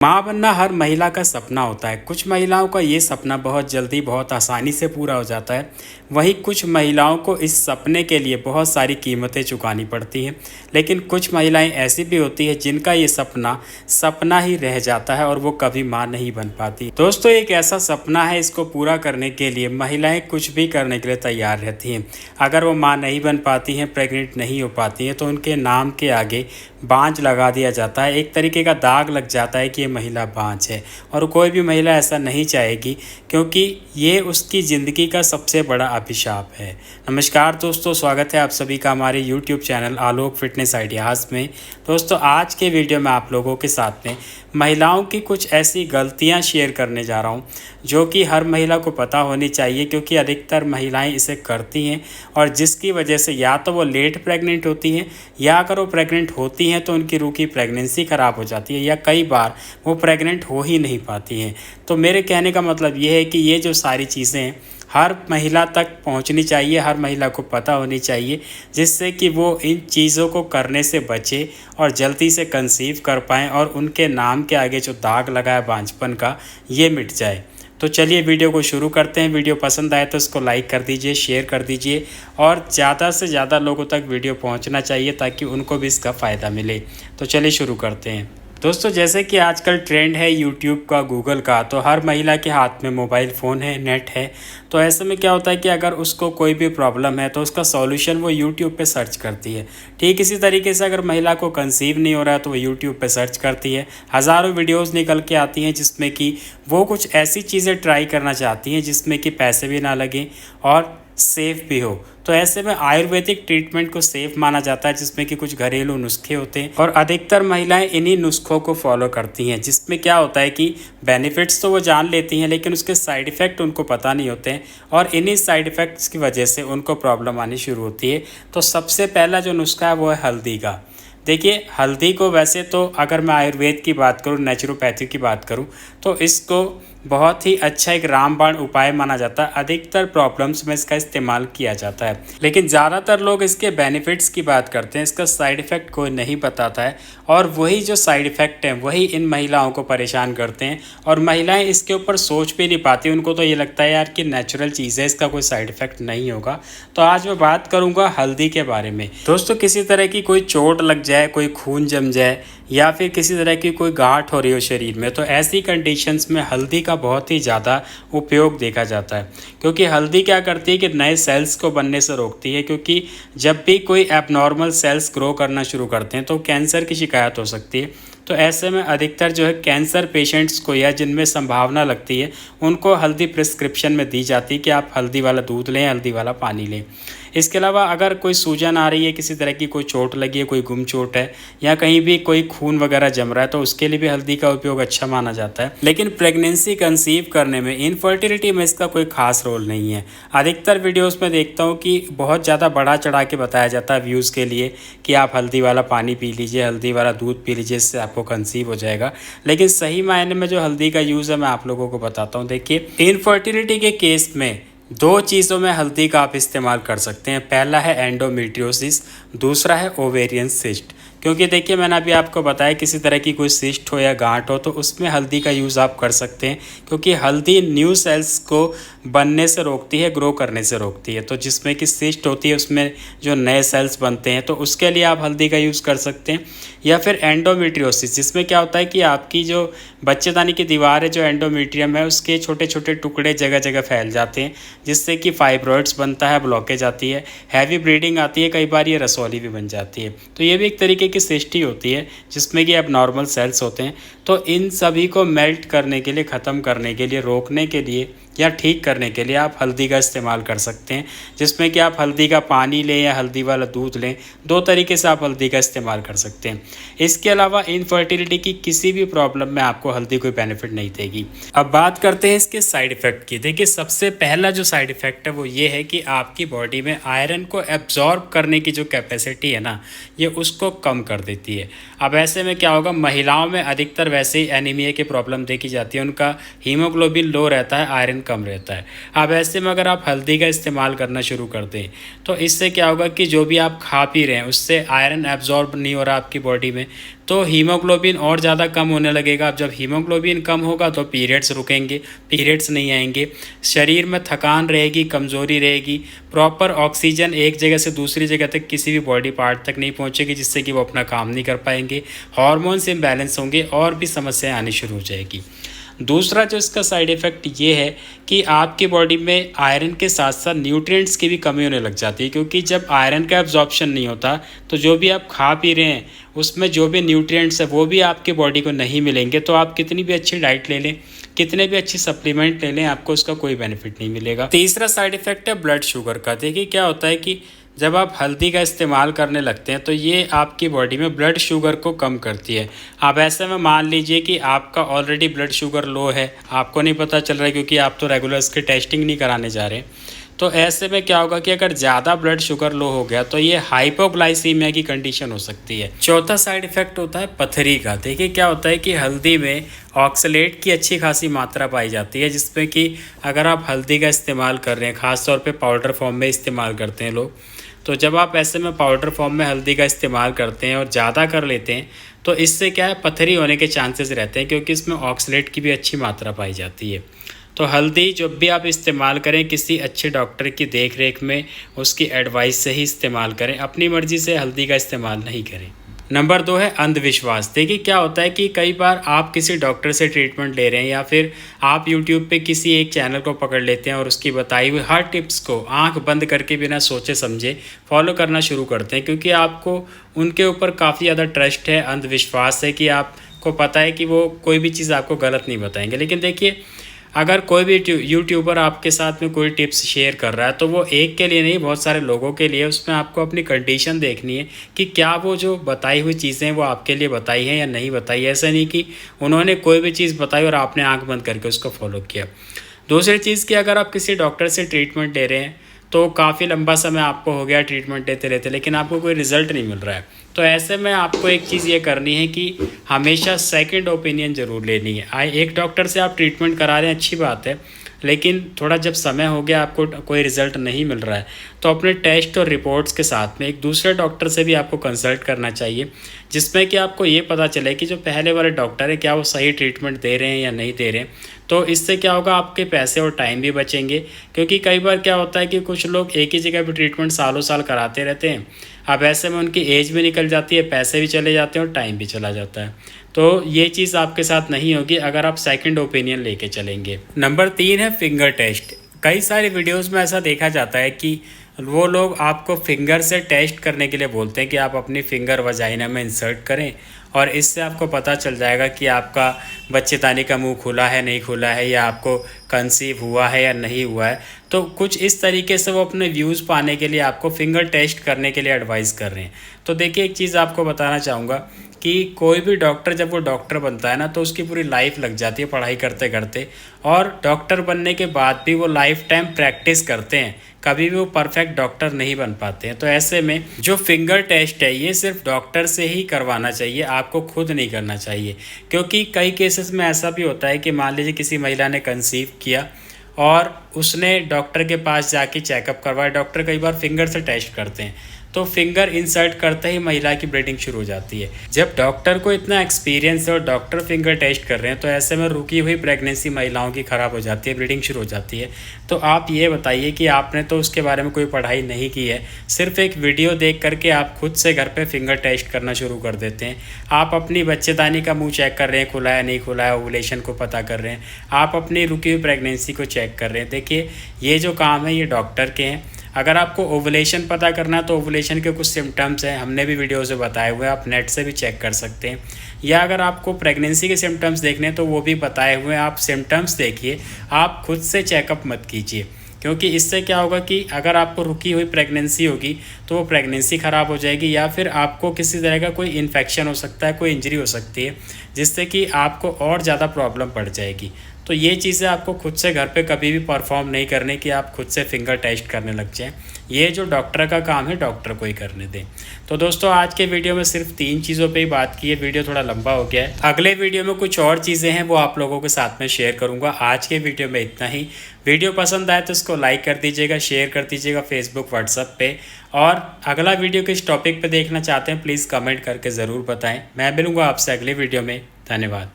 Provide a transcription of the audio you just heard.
माँ बनना हर महिला का सपना होता है। कुछ महिलाओं का ये सपना बहुत जल्दी बहुत आसानी से पूरा हो जाता है। वहीं कुछ महिलाओं को इस सपने के लिए बहुत सारी कीमतें चुकानी पड़ती हैं। लेकिन कुछ महिलाएं ऐसी भी होती हैं जिनका ये सपना सपना ही रह जाता है और वो कभी माँ नहीं बन पाती। दोस्तों, एक ऐसा सपना है, इसको पूरा करने के लिए महिलाएं कुछ भी करने के लिए तैयार रहती हैं। अगर वो माँ नहीं बन पाती हैं, प्रेग्नेंट नहीं हो पाती हैं, तो उनके नाम के आगे बांझ लगा दिया जाता है। एक तरीके का दाग लग जाता है कि ये महिला बांझ है। और कोई भी महिला ऐसा नहीं चाहेगी, क्योंकि ये उसकी ज़िंदगी का सबसे बड़ा अभिशाप है। नमस्कार दोस्तों, स्वागत है आप सभी का हमारे YouTube चैनल आलोक फिटनेस आइडियाज़ में। दोस्तों, आज के वीडियो में आप लोगों के साथ में महिलाओं की कुछ ऐसी गलतियां शेयर करने जा रहा हूं जो कि हर महिला को पता होनी चाहिए, क्योंकि अधिकतर महिलाएं इसे करती हैं और जिसकी वजह से या तो वो लेट प्रेग्नेंट होती हैं, या अगर वो प्रेग्नेंट होती हैं तो उनकी रुकी प्रेगनेंसी ख़राब हो जाती है, या कई बार वो प्रेग्नेंट हो ही नहीं पाती हैं। तो मेरे कहने का मतलब ये है कि ये जो सारी चीज़ें हैं हर महिला तक पहुंचनी चाहिए, हर महिला को पता होनी चाहिए, जिससे कि वो इन चीज़ों को करने से बचे और जल्दी से कंसीव कर पाएँ और उनके नाम के आगे जो दाग लगा है बांझपन का, ये मिट जाए। तो चलिए वीडियो को शुरू करते हैं। वीडियो पसंद आए तो इसको लाइक कर दीजिए, शेयर कर दीजिए और ज़्यादा से ज़्यादा लोगों तक वीडियो पहुंचना चाहिए ताकि उनको भी इसका फ़ायदा मिले। तो चलिए शुरू करते हैं। दोस्तों, जैसे कि आजकल ट्रेंड है यूट्यूब का, गूगल का, तो हर महिला के हाथ में मोबाइल फ़ोन है, नेट है। तो ऐसे में क्या होता है कि अगर उसको कोई भी प्रॉब्लम है तो उसका सॉल्यूशन वो यूट्यूब पे सर्च करती है। ठीक इसी तरीके से अगर महिला को कंसीव नहीं हो रहा है तो वो यूट्यूब पे सर्च करती है। हज़ारों वीडियोज़ निकल के आती हैं जिसमें कि वो कुछ ऐसी चीज़ें ट्राई करना चाहती हैं जिसमें कि पैसे भी ना लगें और सेफ़ भी हो। तो ऐसे में आयुर्वेदिक ट्रीटमेंट को सेफ माना जाता है, जिसमें कि कुछ घरेलू नुस्खे होते हैं और अधिकतर महिलाएं इन्हीं नुस्खों को फॉलो करती हैं। जिसमें क्या होता है कि बेनिफिट्स तो वो जान लेती हैं, लेकिन उसके साइड इफ़ेक्ट उनको पता नहीं होते हैं और इन्हीं साइड इफ़ेक्ट्स की वजह से उनको प्रॉब्लम आनी शुरू होती है। तो सबसे पहला जो नुस्खा है वो है हल्दी का। देखिए, हल्दी को वैसे तो अगर मैं आयुर्वेद की बात करूं, नेचुरोपैथी की बात करूं, तो इसको बहुत ही अच्छा एक रामबाण उपाय माना जाता है। अधिकतर प्रॉब्लम्स में इसका इस्तेमाल किया जाता है, लेकिन ज़्यादातर लोग इसके बेनिफिट्स की बात करते हैं, इसका साइड इफ़ेक्ट कोई नहीं बताता है। और वही जो साइड इफ़ेक्ट हैं वही इन महिलाओं को परेशान करते हैं और महिलाएं इसके ऊपर सोच भी नहीं पाती। उनको तो ये लगता है यार कि नेचुरल चीज़ है, इसका कोई साइड इफ़ेक्ट नहीं होगा। तो आज मैं बात करूँगा हल्दी के बारे में। दोस्तों, किसी तरह की कोई चोट लग जाए, कोई खून जम जाए या फिर किसी तरह की कोई गांठ हो रही हो शरीर में, तो ऐसी कंडीशंस में हल्दी का बहुत ही ज़्यादा उपयोग देखा जाता है। क्योंकि हल्दी क्या करती है कि नए सेल्स को बनने से रोकती है। क्योंकि जब भी कोई एबनॉर्मल सेल्स ग्रो करना शुरू करते हैं तो कैंसर की शिकायत हो सकती है। तो ऐसे में अधिकतर जो है कैंसर पेशेंट्स को या जिनमें संभावना लगती है उनको हल्दी प्रिस्क्रिप्शन में दी जाती है कि आप हल्दी वाला दूध लें, हल्दी वाला पानी लें। इसके अलावा अगर कोई सूजन आ रही है, किसी तरह की कोई चोट लगी है, कोई गुम चोट है या कहीं भी कोई खून वगैरह जम रहा है, तो उसके लिए भी हल्दी का उपयोग अच्छा माना जाता है। लेकिन प्रेगनेंसी कंसीव करने में, इनफर्टिलिटी में इसका कोई खास रोल नहीं है। अधिकतर वीडियोस में देखता हूँ कि बहुत ज़्यादा बढ़ा चढ़ा के बताया जाता है व्यूज़ के लिए कि आप हल्दी वाला पानी पी लीजिए, हल्दी वाला दूध पी लीजिए, इससे आपको कंसीव हो जाएगा। लेकिन सही मायने में जो हल्दी का यूज़ है मैं आप लोगों को बताता हूँ। देखिए, इनफर्टिलिटी के केस में दो चीज़ों में हल्दी का आप इस्तेमाल कर सकते हैं। पहला है एंडोमेट्रियोसिस, दूसरा है ओवेरियन सिस्ट। क्योंकि देखिए, मैंने अभी आपको बताया किसी तरह की कोई सिस्ट हो या गांठ हो तो उसमें हल्दी का यूज़ आप कर सकते हैं। क्योंकि हल्दी न्यू सेल्स को बनने से रोकती है, ग्रो करने से रोकती है। तो जिसमें कि सिस्ट होती है उसमें जो नए सेल्स बनते हैं, तो उसके लिए आप हल्दी का यूज़ कर सकते हैं। या फिर एंडोमेट्रियोसिस, जिसमें क्या होता है कि आपकी जो बच्चेदानी की दीवार है, जो एंडोमेट्रियम है, उसके छोटे छोटे टुकड़े जगह जगह फैल जाते हैं, जिससे कि फाइब्रॉइड्स बनता है, ब्लॉकेज आती है, हैवी ब्लीडिंग आती है, कई बार ये रसौली भी बन जाती है। तो ये भी एक तरीके की सिस्ट ही होती है जिसमें कि अब नॉर्मल सेल्स होते हैं। तो इन सभी को मेल्ट करने के लिए, ख़त्म करने के लिए, रोकने के लिए या ठीक करने के लिए आप हल्दी का इस्तेमाल कर सकते हैं। जिसमें कि आप हल्दी का पानी लें या हल्दी वाला दूध लें, दो तरीके से आप हल्दी का इस्तेमाल कर सकते हैं। इसके अलावा इनफर्टिलिटी की किसी भी प्रॉब्लम में आपको हल्दी कोई बेनिफिट नहीं देगी। अब बात करते हैं इसके साइड इफ़ेक्ट की। देखिए, सबसे पहला जो साइड इफ़ेक्ट है वो ये है कि आपकी बॉडी में आयरन को एब्जॉर्ब करने की जो कैपेसिटी है ना, ये उसको कम कर देती है। अब ऐसे में क्या होगा, महिलाओं में अधिकतर वैसे ही एनीमिया की प्रॉब्लम देखी जाती है, उनका हीमोग्लोबिन लो रहता है, आयरन कम रहता है। अब ऐसे में अगर आप हल्दी का इस्तेमाल करना शुरू कर दें तो इससे क्या होगा कि जो भी आप खा पी रहे हैं उससे आयरन एब्जॉर्ब नहीं हो रहा आपकी बॉडी में, तो हीमोग्लोबिन और ज़्यादा कम होने लगेगा। अब जब हीमोग्लोबिन कम होगा तो पीरियड्स रुकेंगे, पीरियड्स नहीं आएंगे, शरीर में थकान रहेगी, कमज़ोरी रहेगी, प्रॉपर ऑक्सीजन एक जगह से दूसरी जगह तक किसी भी बॉडी पार्ट तक नहीं पहुंचेगी, जिससे कि वो अपना काम नहीं कर पाएंगे, हार्मोन्स इम्बैलेंस होंगे और भी समस्याएं आनी शुरू हो जाएगी। दूसरा जो इसका साइड इफ़ेक्ट ये है कि आपकी बॉडी में आयरन के साथ साथ न्यूट्रिएंट्स की भी कमी होने लग जाती है, क्योंकि जब आयरन का एब्जॉर्प्शन नहीं होता तो जो भी आप खा पी रहे हैं उसमें जो भी न्यूट्रिएंट्स है वो भी आपकी बॉडी को नहीं मिलेंगे। तो आप कितनी भी अच्छी डाइट ले लें, कितने भी अच्छी सप्लीमेंट ले लें, आपको उसका कोई बेनिफिट नहीं मिलेगा। तीसरा साइड इफ़ेक्ट है ब्लड शुगर का। देखिए क्या होता है कि जब आप हल्दी का इस्तेमाल करने लगते हैं तो ये आपकी बॉडी में ब्लड शुगर को कम करती है। अब ऐसे में मान लीजिए कि आपका ऑलरेडी ब्लड शुगर लो है, आपको नहीं पता चल रहा है क्योंकि आप तो रेगुलर इसकी टेस्टिंग नहीं कराने जा रहे, तो ऐसे में क्या होगा कि अगर ज़्यादा ब्लड शुगर लो हो गया तो ये हाइपोग्लाइसीमिया की कंडीशन हो सकती है। चौथा साइड इफ़ेक्ट होता है पथरी का। देखिए क्या होता है कि हल्दी में ऑक्सलेट की अच्छी खासी मात्रा पाई जाती है, जिसमें कि अगर आप हल्दी का इस्तेमाल कर रहे हैं, ख़ासतौर पे पाउडर फॉर्म में इस्तेमाल करते हैं लोग, तो जब आप ऐसे में पाउडर फॉर्म में हल्दी का इस्तेमाल करते हैं और ज़्यादा कर लेते हैं तो इससे क्या है, पथरी होने के चांसेस रहते हैं, क्योंकि इसमें ऑक्सलेट की भी अच्छी मात्रा पाई जाती है। तो हल्दी जब भी आप इस्तेमाल करें किसी अच्छे डॉक्टर की देख रेख में, उसकी एडवाइस से ही इस्तेमाल करें, अपनी मर्ज़ी से हल्दी का इस्तेमाल नहीं करें। नंबर 2 है अंधविश्वास। देखिए क्या होता है कि कई बार आप किसी डॉक्टर से ट्रीटमेंट ले रहे हैं या फिर आप यूट्यूब पे किसी एक चैनल को पकड़ लेते हैं और उसकी बताई हुई हर टिप्स को आंख बंद करके बिना सोचे समझे फॉलो करना शुरू करते हैं, क्योंकि आपको उनके ऊपर काफ़ी ज़्यादा ट्रस्ट है, अंधविश्वास है कि आपको पता है कि वो कोई भी चीज़ आपको गलत नहीं बताएंगे। लेकिन देखिए अगर कोई भी यूट्यूबर आपके साथ में कोई टिप्स शेयर कर रहा है तो वो एक के लिए नहीं, बहुत सारे लोगों के लिए। उसमें आपको अपनी कंडीशन देखनी है कि क्या वो जो बताई हुई चीज़ें वो आपके लिए बताई हैं या नहीं बताई। ऐसा नहीं कि उन्होंने कोई भी चीज़ बताई और आपने आंख बंद करके उसको फॉलो किया। दूसरी चीज़ कि अगर आप किसी डॉक्टर से ट्रीटमेंट ले रहे हैं तो काफ़ी लंबा समय आपको हो गया ट्रीटमेंट लेते रहते, लेकिन आपको कोई रिज़ल्ट नहीं मिल रहा है, तो ऐसे में आपको एक चीज़ ये करनी है कि हमेशा सेकंड ओपिनियन ज़रूर लेनी है। एक डॉक्टर से आप ट्रीटमेंट करा रहे हैं, अच्छी बात है, लेकिन थोड़ा जब समय हो गया आपको कोई रिज़ल्ट नहीं मिल रहा है तो अपने टेस्ट और रिपोर्ट्स के साथ में एक दूसरे डॉक्टर से भी आपको कंसल्ट करना चाहिए, जिसमें कि आपको ये पता चले कि जो पहले वाले डॉक्टर है क्या वो सही ट्रीटमेंट दे रहे हैं या नहीं दे रहे हैं। तो इससे क्या होगा, आपके पैसे और टाइम भी बचेंगे, क्योंकि कई बार क्या होता है कि कुछ लोग एक ही जगह पर ट्रीटमेंट सालों साल कराते रहते हैं। अब ऐसे में उनकी एज भी निकल जाती है, पैसे भी चले जाते हैं और टाइम भी चला जाता है। तो ये चीज़ आपके साथ नहीं होगी अगर आप सेकंड ओपिनियन लेके चलेंगे। नंबर 3 है फिंगर टेस्ट। कई सारे वीडियोस में ऐसा देखा जाता है कि वो लोग आपको फिंगर से टेस्ट करने के लिए बोलते हैं कि आप अपनी फिंगर वजाइना में इंसर्ट करें और इससे आपको पता चल जाएगा कि आपका बच्चेदानी का मुंह खुला है नहीं खुला है, या आपको कंसीव हुआ है या नहीं हुआ है। तो कुछ इस तरीके से वो अपने व्यूज़ पाने के लिए आपको फिंगर टेस्ट करने के लिए एडवाइस कर रहे हैं। तो देखिए एक चीज़ आपको बताना चाहूँगा कि कोई भी डॉक्टर जब वो डॉक्टर बनता है ना तो उसकी पूरी लाइफ लग जाती है पढ़ाई करते करते, और डॉक्टर बनने के बाद भी वो लाइफ टाइम प्रैक्टिस करते हैं, कभी भी वो परफेक्ट डॉक्टर नहीं बन पाते हैं। तो ऐसे में जो फिंगर टेस्ट है ये सिर्फ डॉक्टर से ही करवाना चाहिए, आपको खुद नहीं करना चाहिए, क्योंकि कई केसेस में ऐसा भी होता है कि मान लीजिए किसी महिला ने कंसीव किया और उसने डॉक्टर के पास जाके चेकअप करवाया। डॉक्टर कई बार फिंगर से टेस्ट करते हैं तो फिंगर इंसर्ट करते ही महिला की ब्लीडिंग शुरू हो जाती है। जब डॉक्टर को इतना एक्सपीरियंस है और डॉक्टर फिंगर टेस्ट कर रहे हैं तो ऐसे में रुकी हुई प्रेगनेंसी महिलाओं की ख़राब हो जाती है, ब्लीडिंग शुरू हो जाती है। तो आप ये बताइए कि आपने तो उसके बारे में कोई पढ़ाई नहीं की है, सिर्फ एक वीडियो देख करके आप खुद से घर पे फिंगर टेस्ट करना शुरू कर देते हैं। आप अपनी बच्चेदानी का मुंह चेक कर रहे हैं, खुला है नहीं खुला है, ओवुलेशन को पता कर रहे हैं, आप अपनी रुकी हुई प्रेगनेंसी को चेक कर रहे हैं। देखिए ये जो काम है ये डॉक्टर के हैं। अगर आपको ओवुलेशन पता करना है तो ओवुलेशन के कुछ सिम्टम्स हैं, हमने भी वीडियो से बताए हुए हैं, आप नेट से भी चेक कर सकते हैं। या अगर आपको प्रेगनेंसी के सिम्टम्स देखने हैं तो वो भी बताए हुए हैं, आप सिम्टम्स देखिए, आप खुद से चेकअप मत कीजिए, क्योंकि इससे क्या होगा कि अगर आपको रुकी हुई प्रेगनेंसी होगी तो वो प्रेगनेंसी ख़राब हो जाएगी, या फिर आपको किसी तरह का कोई इन्फेक्शन हो सकता है, कोई इंजरी हो सकती है, जिससे कि आपको और ज़्यादा प्रॉब्लम पड़ जाएगी। तो ये चीज़ें आपको खुद से घर पे कभी भी परफॉर्म नहीं करने की, आप खुद से फिंगर टेस्ट करने लग जाएं। ये जो डॉक्टर का काम है डॉक्टर को ही करने दें। तो दोस्तों आज के वीडियो में सिर्फ 3 चीज़ों पे ही बात की है, वीडियो थोड़ा लंबा हो गया है। अगले वीडियो में कुछ और चीज़ें हैं वो आप लोगों के साथ में शेयर करूँगा। आज के वीडियो में इतना ही। वीडियो पसंद आए तो इसको लाइक कर दीजिएगा, शेयर कर दीजिएगा फेसबुक व्हाट्सएप पे, और अगला वीडियो किस टॉपिक पे देखना चाहते हैं प्लीज़ कमेंट करके ज़रूर बताएं। मैं मिलूँगा आपसे अगले वीडियो में। धन्यवाद।